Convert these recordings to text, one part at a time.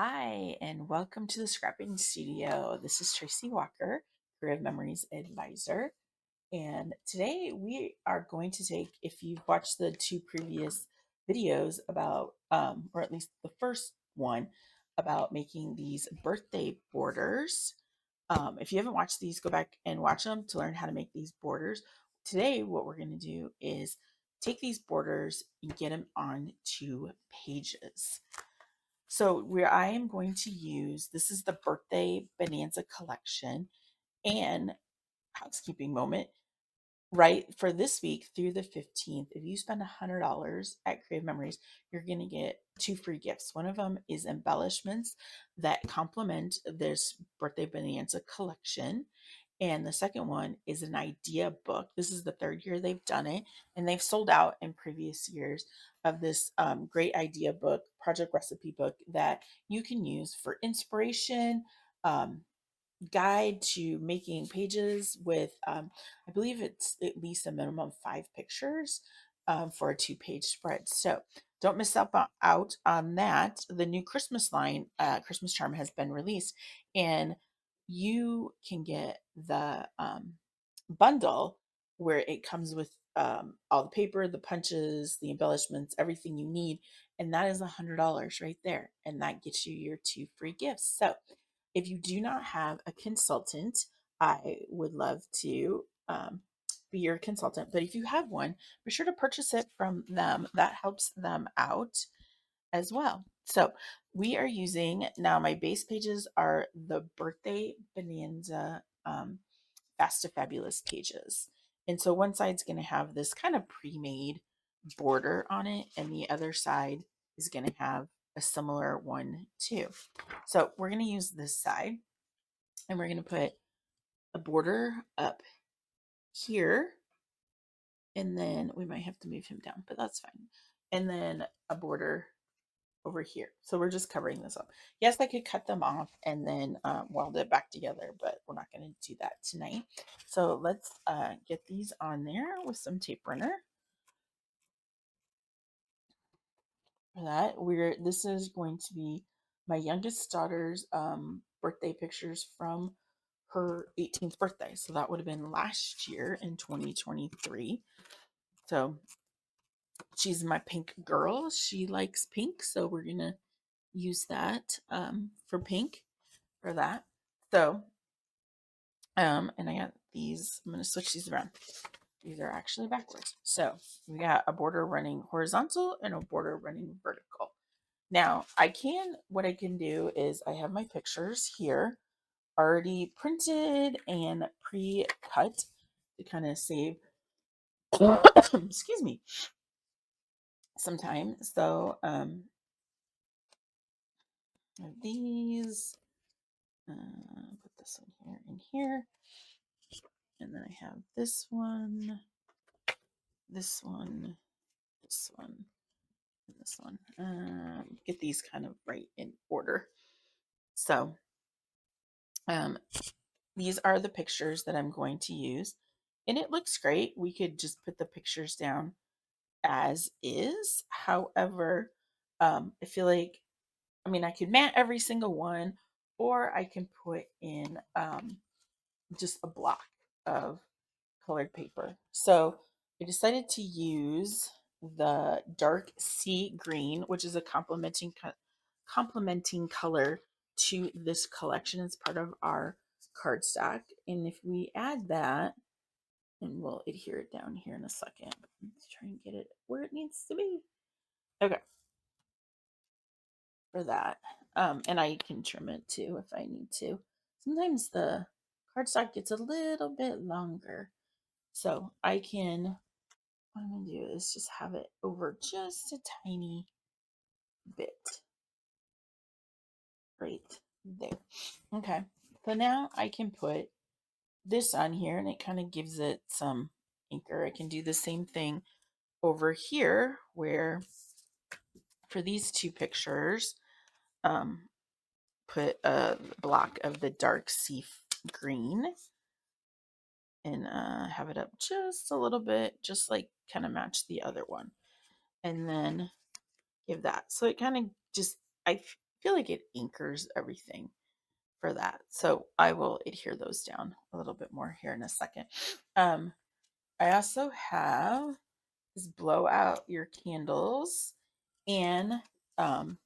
Hi, and welcome to the Scrapping Studio. This is Tracy Walker, Creative Memories Advisor. And today we are going to take, if you've watched the two previous videos about, or at least the first one, about making these birthday borders. If you haven't watched these, go back and watch them to learn how to make these borders. Today, what we're going to do is take these borders and get them onto pages. So where I am going to use, this is the Birthday Bonanza Collection and housekeeping moment, right? For this week through the 15th, if you spend $100 at Creative Memories, you're going to get two free gifts. One of them is embellishments that complement this Birthday Bonanza Collection. And the second one is an idea book. This is the third year they've done it, and they've sold out in previous years of this great idea book, project recipe book that you can use for inspiration, um, guide to making pages with, I believe it's at least a minimum of 5 pictures for a 2-page spread. So don't miss out on that. The new Christmas line, Christmas Charm, has been released, and you can get the bundle where it comes with all the paper, the punches, the embellishments, everything you need. And that is $100 right there. And that gets you your 2 free gifts. So if you do not have a consultant, I would love to be your consultant. But if you have one, be sure to purchase it from them. That helps them out as well. So we are using, now my base pages are the Birthday Bonanza Fast to Fabulous pages. And so one side's going to have this kind of pre-made border on it, and the other side is going to have a similar one too. So we're going to use this side, and we're going to put a border up here, and then we might have to move him down, but that's fine. And then a border over here. So we're just covering this up. Yes, I could cut them off and then weld it back together, but we're not going to do that tonight. So let's get these on there with some tape runner. For that, this is going to be my youngest daughter's birthday pictures from her 18th birthday. So that would have been last year in 2023. So she's my pink girl. She likes pink, so we're gonna use that for pink for that. So, and I got these. I'm gonna switch these around. These are actually backwards. So we got a border running horizontal and a border running vertical. Now what I can do is I have my pictures here already printed and pre-cut to kind of save, excuse me, some time. So these, put this one here and here. And then I have this one, this one, this one, and this one. Get these kind of right in order. So these are the pictures that I'm going to use. And it looks great. We could just put the pictures down as is. However, I feel like, I could mat every single one, or I can put in just a block of colored paper. So I decided to use the dark sea green, which is a complementing color to this collection. It's part of our cardstock. And if we add that, and we'll adhere it down here in a second. Let's try and get it where it needs to be. Okay. For that. And I can trim it too if I need to. Sometimes the cardstock gets a little bit longer. So what I'm going to do is just have it over just a tiny bit right there. Okay. So now I can put this on here and it kind of gives it some anchor. I can do the same thing over here where for these two pictures, put a block of the dark sea green and have it up just a little bit, just like kind of match the other one. And then give that. So it kind of just, I feel like it anchors everything for that. So I will adhere those down a little bit more here in a second. I also have this blow out your candles and um,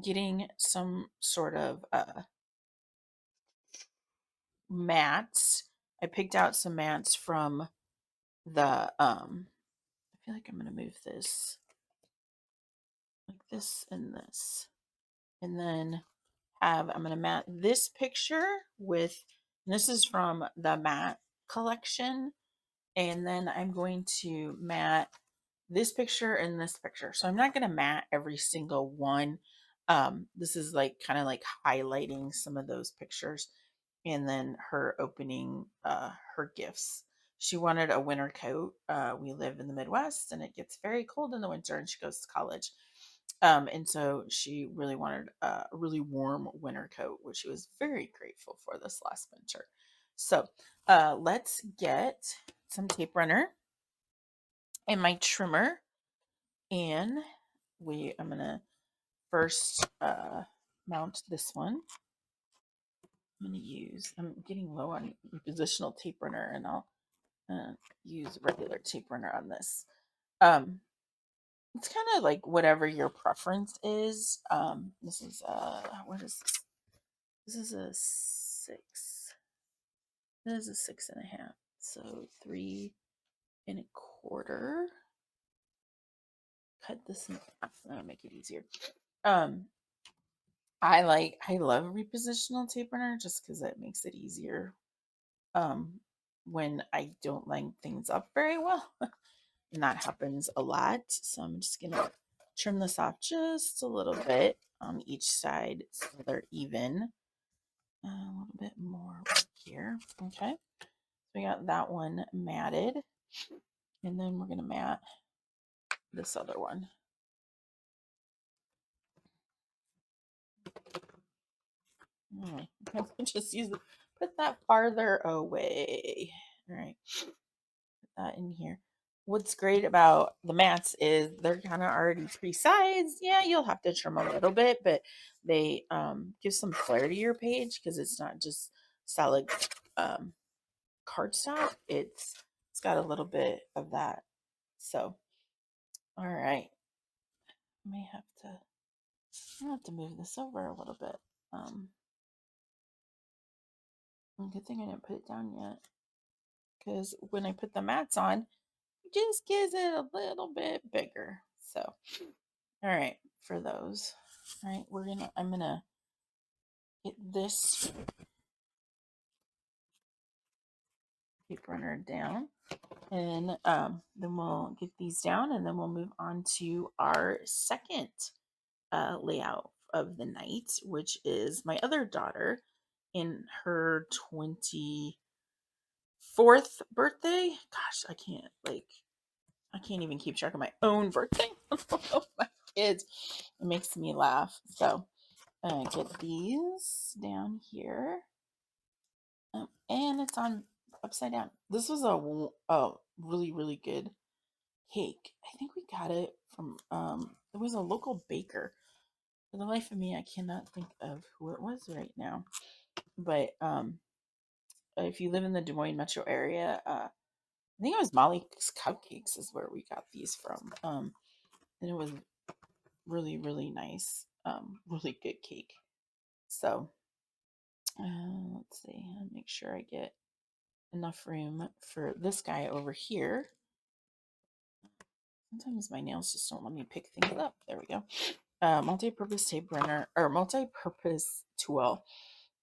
getting some sort of mats. I picked out some mats from the I feel like I'm gonna move this like this and this. And then I'm gonna mat this picture with, and this is from the mat collection. And then I'm going to mat this picture and this picture. So I'm not going to mat every single one. This is like kind of like highlighting some of those pictures and then her opening her gifts. She wanted a winter coat. We live in the Midwest and it gets very cold in the winter and she goes to college. And so she really wanted a really warm winter coat, which she was very grateful for this last winter. So let's get some tape runner and my trimmer, and I'm gonna first mount this one. I'm getting low on positional tape runner, and I'll use regular tape runner on this. It's kind of like whatever your preference is. This is what is this? This is a 6. This is a 6.5. So 3 1/4. Cut this in half. That'll make it easier. I love repositional tape runner just because it makes it easier when I don't line things up very well. And that happens a lot. So I'm just gonna trim this off just a little bit on each side so they're even. A little bit more right here. Okay. So we got that one matted. And then we're gonna mat this other one. Just put that farther away. All right. Put that in here. What's great about the mats is they're kind of already pre-sized. Yeah, you'll have to trim a little bit, but they give some flair to your page because it's not just solid um, cardstock. It's got a little bit of that. So, all right, I may have to. I have to move this over a little bit. Good thing I didn't put it down yet because when I put the mats on, it just gives it a little bit bigger. So, all right, for those. All right, I'm gonna get this paper runner down, and then we'll get these down, and then we'll move on to our second layout of the night, which is my other daughter in her 24th birthday. Gosh, I can't even keep track of my own birthday. My kids, it makes me laugh. So get these down here. And it's on upside down. This was a really, really good cake. I think we got it from, it was a local baker. For the life of me, I cannot think of who it was right now. But if you live in the Des Moines metro area, I think it was Molly's Cupcakes is where we got these from. And it was really, really nice. Really good cake. So let's see. I'll make sure I get enough room for this guy over here. Sometimes my nails just don't let me pick things up. There we go. Multi-purpose tape runner or multi-purpose tool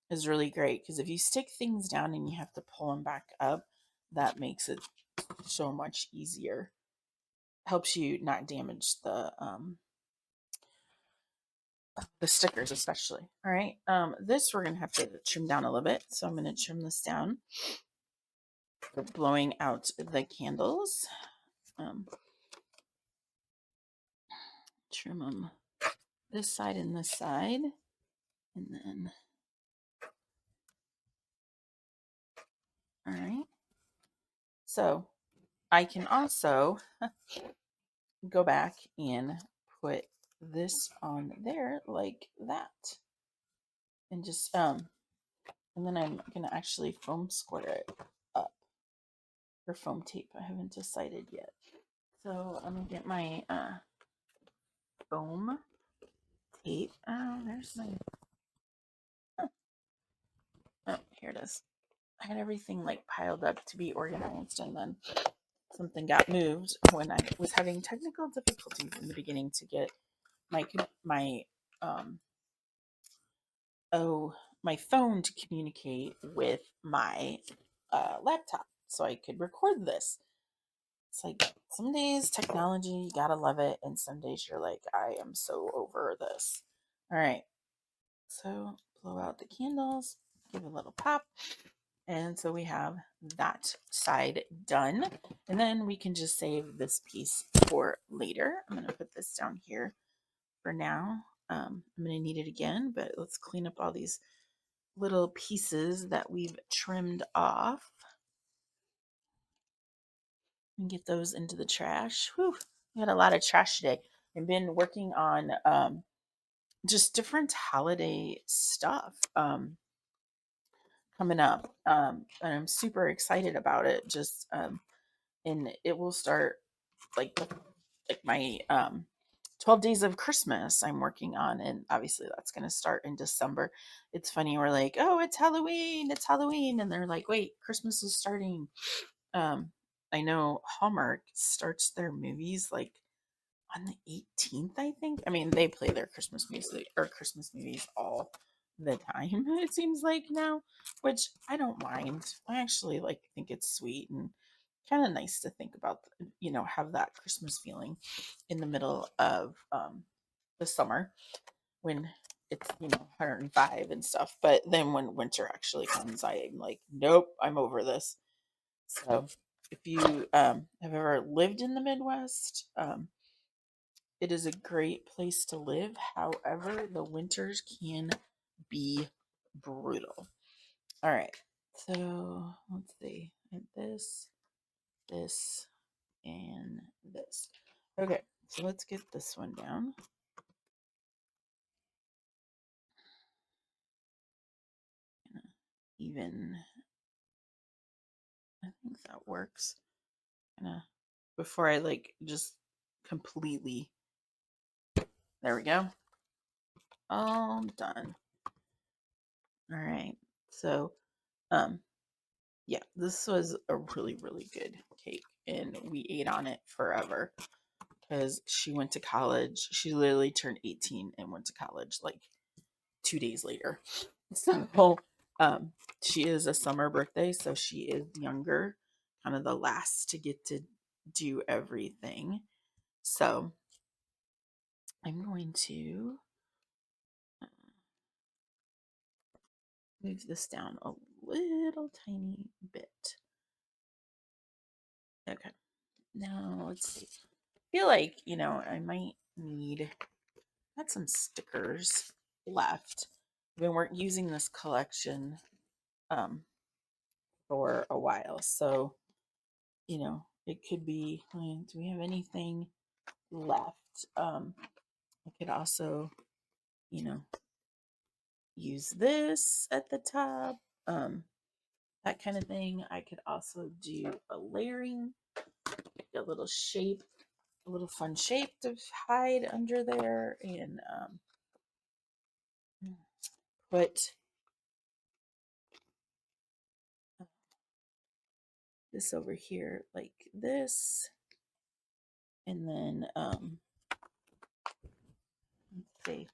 is really great because if you stick things down and you have to pull them back up, that makes it so much easier. Helps you not damage the stickers especially. All right. This we're gonna have to trim down a little bit. So I'm gonna trim this down for blowing out the candles. Trim them this side and this side. And then, all right. So I can also go back and put this on there like that. And just and then I'm gonna actually foam squirt it up, or foam tape. I haven't decided yet. So I'm gonna get my foam tape. Oh, there's my. Oh, here it is. I had everything like piled up to be organized, and then something got moved when I was having technical difficulties in the beginning to get my um oh my phone to communicate with my laptop so I could record this. It's like some days technology, you gotta love it, and some days you're like, I am so over this. All right, so blow out the candles, give it a little pop, and so we have that side done. And then we can just save this piece for later. I'm gonna put this down here for now. I'm gonna need it again, but let's clean up all these little pieces that we've trimmed off and get those into the trash. Whew, we had a lot of trash today. I've been working on just different holiday stuff coming up, and I'm super excited about it. Just and it will start like my 12 days of Christmas I'm working on, and obviously that's going to start in December. It's funny, we're like, oh, it's Halloween, and they're like, wait, Christmas is starting. um I know Hallmark starts their movies like on the 18th, I think. I mean, they play their Christmas music or Christmas movies all the time, it seems like now, which I don't mind. I actually like think it's sweet and kind of nice to think about, have that Christmas feeling in the middle of the summer when it's 105 and stuff. But then when winter actually comes, I'm like, nope, I'm over this. So if you have ever lived in the Midwest, it is a great place to live. However, the winters can be brutal. All right, so let's see. This, and this. Okay, so let's get this one down. Even, I think that works. Before I like just completely, there we go. All done. All right. So, um, yeah, this was a really, really good cake, and we ate on it forever because she went to college. She literally turned 18 and went to college like 2 days later. So, she is a summer birthday, so she is younger, kind of the last to get to do everything. So, I'm going to move this down a little tiny bit. Okay. Now let's see. I feel like, I might need, I had some stickers left. I've been using this collection um, for a while. So, it could be, do we have anything left? I could also, you know, use this at the top, that kind of thing. I could also do a layering, a little shape, a little fun shape to hide under there, and put this over here like this. And then, let's see.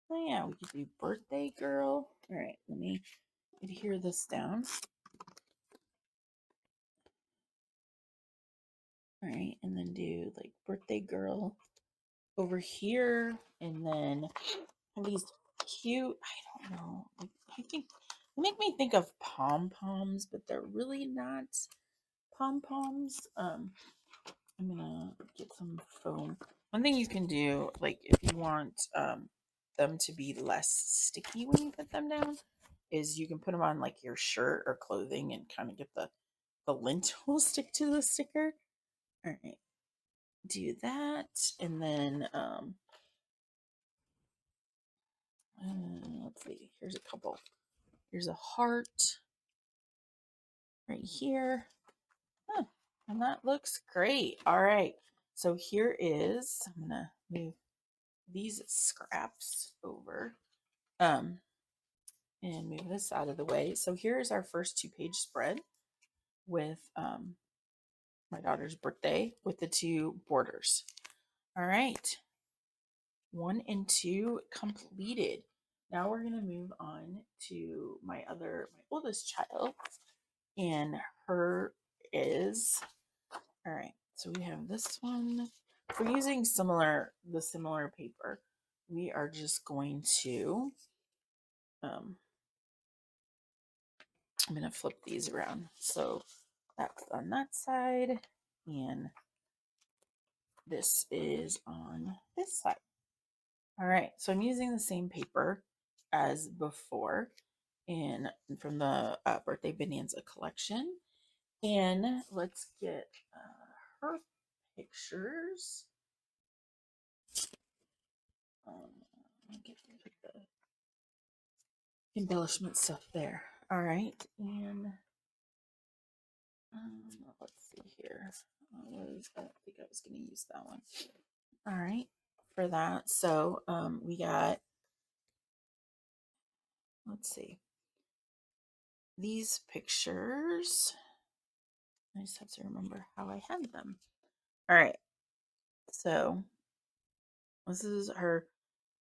Oh, yeah, we could do birthday girl. All right, let me adhere this down. All right, and then do like birthday girl over here. And then these cute, I don't know, I think they make me think of pom poms, but they're really not pom poms. I'm gonna get some foam. One thing you can do, like if you want them to be less sticky when you put them down, is you can put them on like your shirt or clothing and kind of get the lint will stick to the sticker. All right, do that, and then Let's see. Here's a couple. Here's a heart right here. Huh, and that looks great. All right. So here is, I'm going to move these scraps over and move this out of the way. So here's our first 2-page spread with my daughter's birthday with the 2 borders. All right. 1 and 2 completed. Now we're going to move on to my oldest child, and her is, all right, so we have this one. If we're using the similar paper, we are just going to, I'm going to flip these around. So that's on that side, and this is on this side. All right, so I'm using the same paper as before and from the Birthday Bonanza Collection. And let's get her pictures. Get the embellishment stuff there. All right, and let's see here. I don't think I was going to use that one. All right, for that. So we got, let's see, these pictures. I just have to remember how I had them. All right, so this is her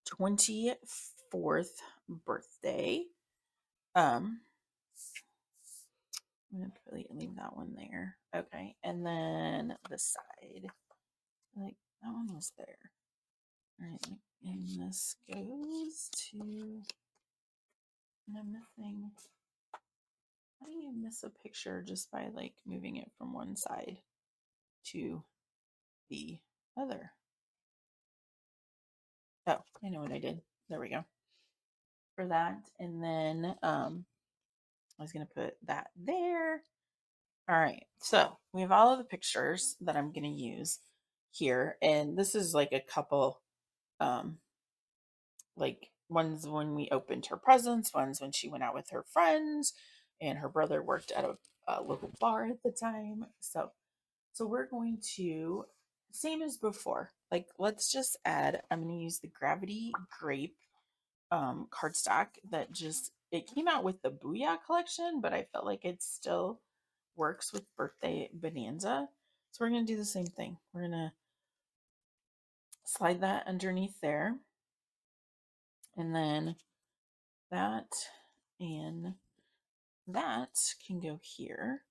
24th birthday. I'm gonna leave that one there. Okay, and then the side, like that one was there. All right, and this goes to, and I'm missing. How do you miss a picture just by like moving it from one side to the other? Oh, I know what I did. There we go. For that, and then I was gonna put that there. All right, so we have all of the pictures that I'm gonna use here, and this is like a couple, like one's when we opened her presents, one's when she went out with her friends, and her brother worked at a local bar at the time. So we're going to, same as before, like let's just add, I'm going to use the Gravity Grape cardstock that just, it came out with the Booyah collection, but I felt like it still works with Birthday Bonanza. So we're going to do the same thing. We're going to slide that underneath there, and then that and that can go here,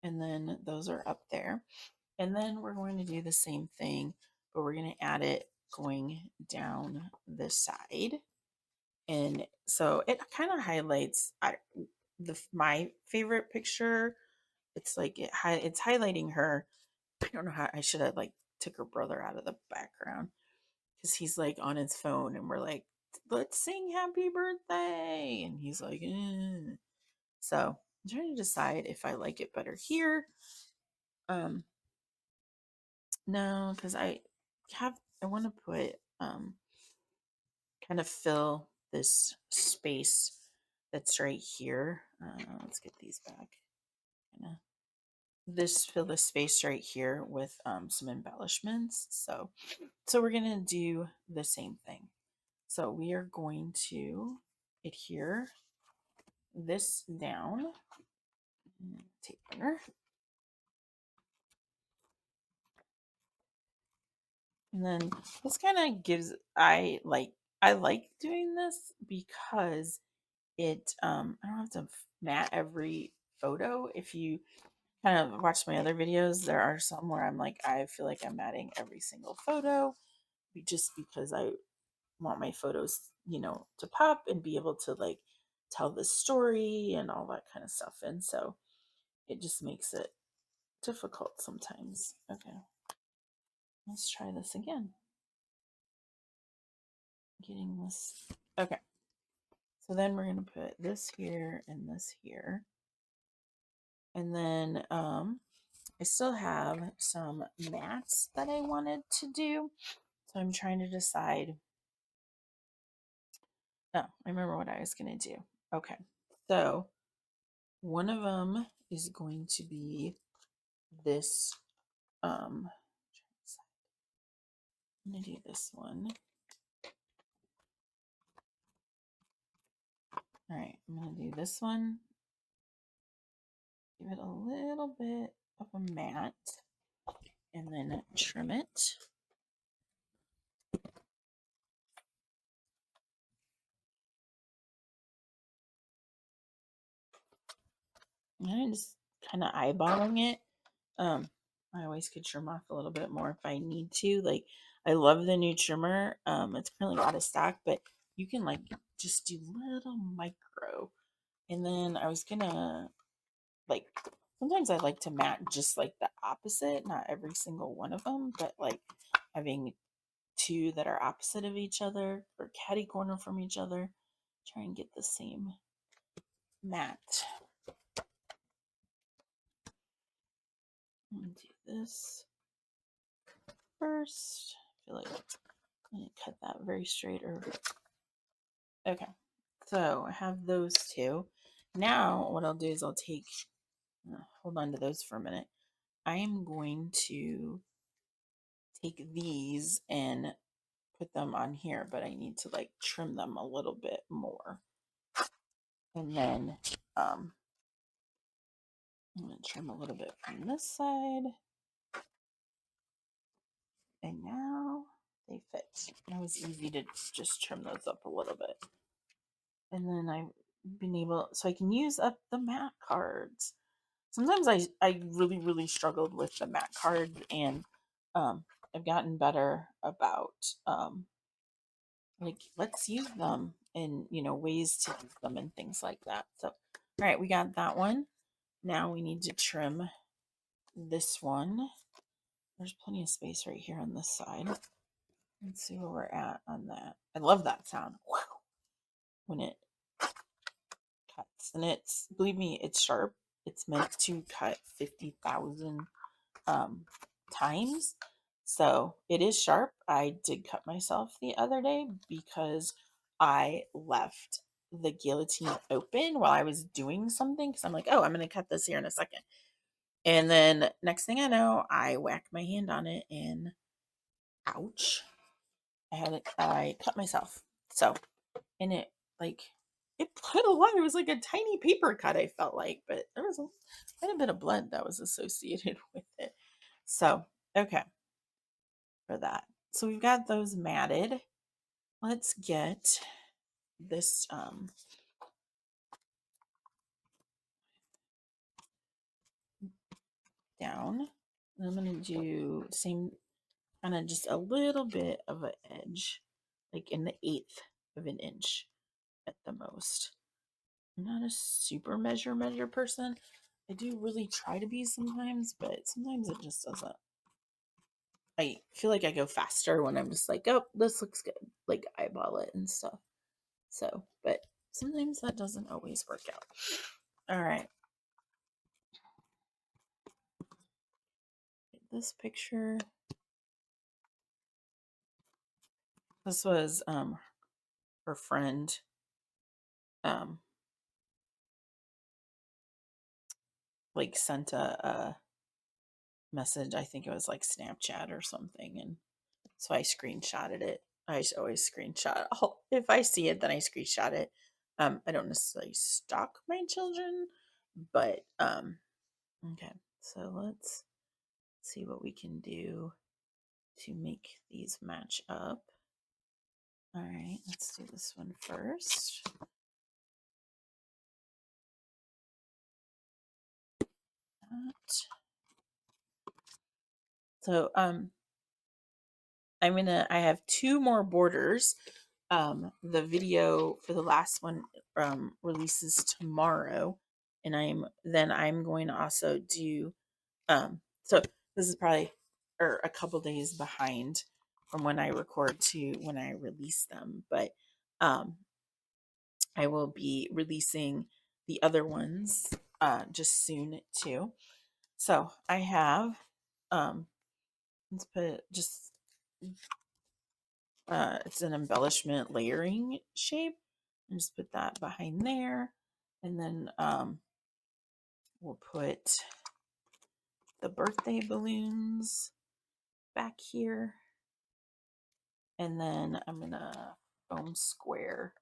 and then those are up there. And then we're going to do the same thing, but we're going to add it going down this side. And so it kind of highlights my favorite picture. It's like it's highlighting her. I don't know how, I should have like took her brother out of the background because he's like on his phone, and we're like, let's sing happy birthday, and he's like, eh. So I'm trying to decide if I like it better here. No, because I want to put kind of fill this space that's right here. Let's get these back. Kind of this fill the space right here with some embellishments. So we're gonna do the same thing. So we are going to adhere this down. Tape runner. And then this kind of gives, I like doing this because it I don't have to mat every photo. If you kind of watch my other videos, there are some where I'm like, I feel like I'm matting every single photo just because I want my photos, to pop and be able to like tell the story and all that kind of stuff. And so it just makes it difficult sometimes. Okay, let's try this again. Getting this. Okay. So then we're going to put this here and this here. And then I still have some mats that I wanted to do. So I'm trying to decide Oh, I remember what I was going to do. Okay. So one of them is going to be this. I'm going to do this one. All right. I'm going to do this one. Give it a little bit of a matte and then trim it. And I'm just kind of eyeballing it. I always could trim off a little bit more if I need to. Like, I love the new trimmer. It's currently out of stock, but you can like just do little micro. And then I was gonna like sometimes I like to mat just like the opposite, not every single one of them, but like having two that are opposite of each other or catty corner from each other. Try and get the same mat. I'm gonna do this first. I feel like I'm gonna cut that very straight over. Okay, so I have those two. Now what I'll do is I'll take, hold on to those for a minute. I am going to take these and put them on here, but I need to like trim them a little bit more. And then I'm going to trim a little bit from this side. And now they fit. It was easy to just trim those up a little bit. And then I've been able, so I can use up the mat cards. Sometimes I really, really struggled with the mat cards, and I've gotten better about like, let's use them and, ways to use them and things like that. So, all right, we got that one. Now we need to trim this one. There's plenty of space right here on this side. Let's see where we're at on that. I love that sound. Wow. When it cuts. And it's, believe me, it's sharp. It's meant to cut 50,000 times. So it is sharp. I did cut myself the other day because I left the guillotine open while I was doing something. Because I'm like, oh, I'm going to cut this here in a second. And then next thing I know, I whacked my hand on it and ouch. I cut myself. So, and it like, it put a lot. It was like a tiny paper cut, I felt like, but there was quite a bit of blood that was associated with it. So, okay, for that. So we've got those matted. Let's get this down. And I'm going to do same kind of just a little bit of an edge, like in the 1/8 of an inch at the most. I'm not a super measure person. I do really try to be sometimes, but sometimes it just doesn't. I feel like I go faster when I'm just like, oh, this looks good, like eyeball it and stuff. So, but sometimes that doesn't always work out. All right. This picture. This was her friend like sent a message. I think it was like Snapchat or something, and so I screenshotted it. I always screenshot. If I see it, then I screenshot it. I don't necessarily stalk my children, but okay. So let's see what we can do to make these match up. All right, let's do this one first. So I have 2 more borders. The video for the last one releases tomorrow, and I'm going to also do so this is probably a couple days behind from when I record to when I release them, but I will be releasing the other ones just soon too. So I have let's put just it's an embellishment layering shape. And just put that behind there. And then we'll put the birthday balloons back here. And then I'm going to foam square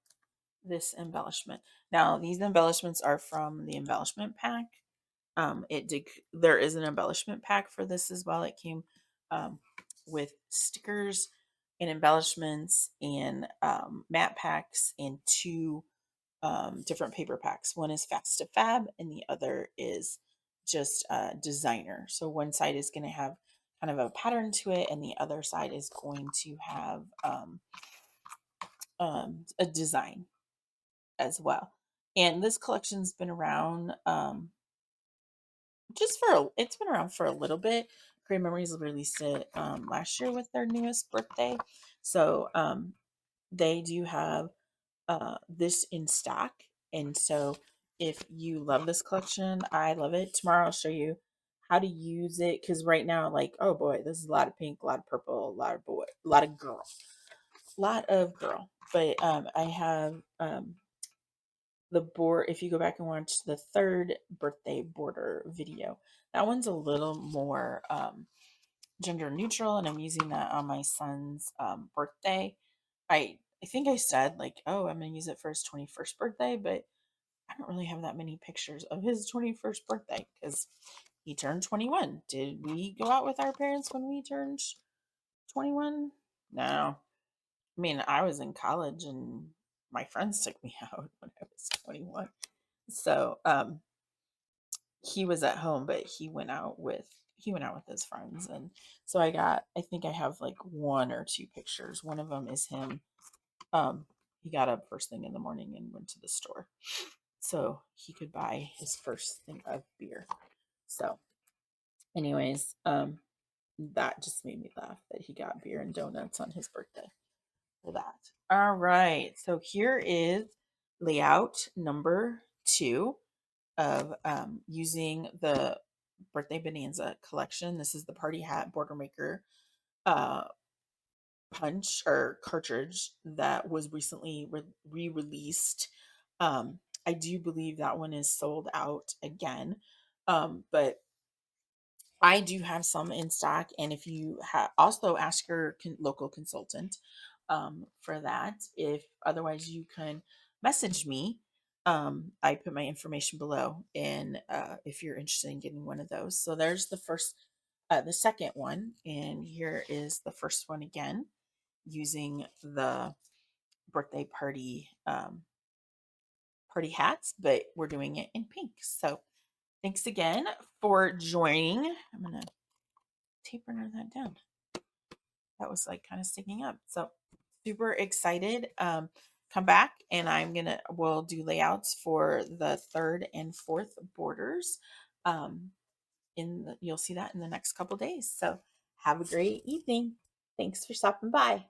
this embellishment. Now, these embellishments are from the embellishment pack. There is an embellishment pack for this as well. It came with stickers and embellishments and matte packs and two different paper packs. One is Fast to Fab and the other is just designer. So one side is going to have kind of a pattern to it, and the other side is going to have a design as well. And this collection's been around it's been around for a little bit. Creative Memories released it last year with their newest birthday. So they do have this in stock. And so if you love this collection, I love it. Tomorrow I'll show you how to use it, because right now, like, oh boy, this is a lot of pink, a lot of purple, a lot of boy, a lot of girl, a lot of girl. But I have the board. If you go back and watch the third birthday border video, that one's a little more gender neutral, and I'm using that on my son's birthday. I think I said, like, oh, I'm gonna use it for his 21st birthday, but I don't really have that many pictures of his 21st birthday because he turned 21. Did we go out with our parents when we turned 21? No. I mean, I was in college and my friends took me out when I was 21. So he was at home, but he went out with his friends. And so I think I have like one or two pictures. One of them is him. He got up first thing in the morning and went to the store so he could buy his first thing of beer. So anyways, that just made me laugh that he got beer and donuts on his birthday for that. All right, so here is layout number 2 of using the Birthday Bonanza collection. This is the party hat border maker uh, punch or cartridge that was recently re-released. I do believe that one is sold out again, but I do have some in stock. And if you also ask your local consultant for that, if otherwise you can message me. I put my information below, and if you're interested in getting one of those. So there's the second one, and here is the first one again, using the birthday party hats, but we're doing it in pink. So thanks again for joining. I'm gonna taper that down. That was like kind of sticking up. So super excited. Come back and we'll do layouts for the third and fourth borders. You'll see that in the next couple days. So have a great evening. Thanks for stopping by.